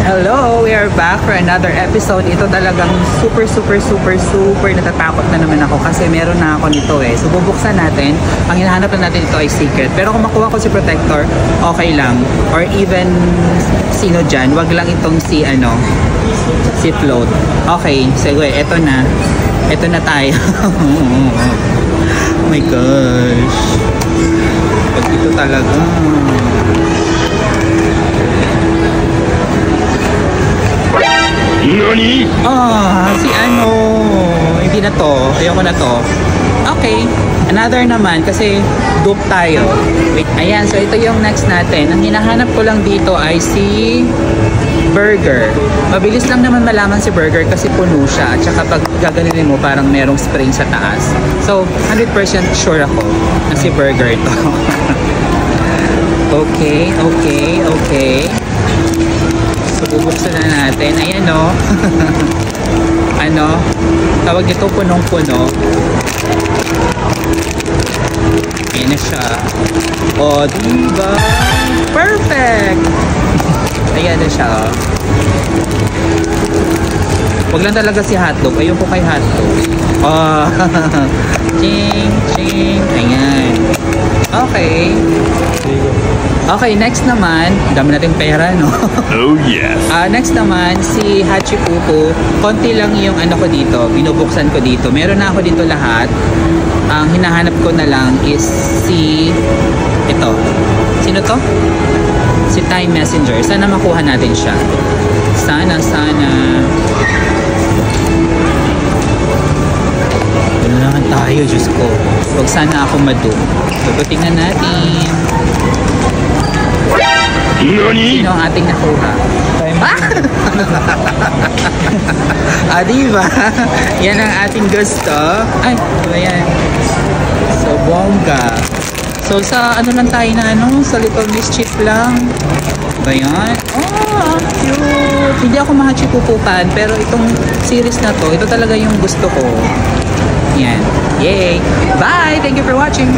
Hello! We are back for another episode. Ito talagang super natatakot na naman ako kasi meron na ako nito eh. So bubuksan natin. Ang hinahanap na natin ito ay secret. Pero kung makuha ko si Protector, okay lang. Or even sino dyan, wag lang itong si Float. Okay, sige, ito na. Ito na tayo. Oh my gosh. Pag ito talaga. Nani? Si hindi na to. Ayoko na to. Okay. Another naman kasi dupe tayo. Wait, ayan. So ito yung next natin. Ang hinahanap ko lang dito ay si Burger. Mabilis lang naman malaman si Burger kasi puno siya. At saka pag gaganunin mo parang merong spring sa taas. So 100% sure ako na si Burger to. Okay. So bubuksan na natin. Ayan o. Tawag nito punong-puno. Ayan na siya. O, diba? Perfect! Ayan na siya. Huwag lang talaga si hotdog. Ayun po kay hotdog. Ching. Ayan. Okay. Okay, next naman, dami nating pera, no? Oh, yes. Next naman, si Hachipupu. Konti lang yung ko dito, binubuksan ko dito. Meron na ako dito lahat. Ang hinahanap ko na lang is ito. Sino to? Si Time Messenger. Sana makuha natin siya. Sana. Tulungan tayo, Diyos ko. Huwag sana ako madu. Tingnan natin. Nani? Sino ang ating nakuha? Diba? Yan ang ating gusto. Ay, diba yan? So, bongga. So, sa lang tayo na sa little mischief lang. Diba yan? Cute! Hindi ako mahachipupukan, pero itong series na to, ito talaga yung gusto ko. Yan. Yay! Bye! Thank you for watching!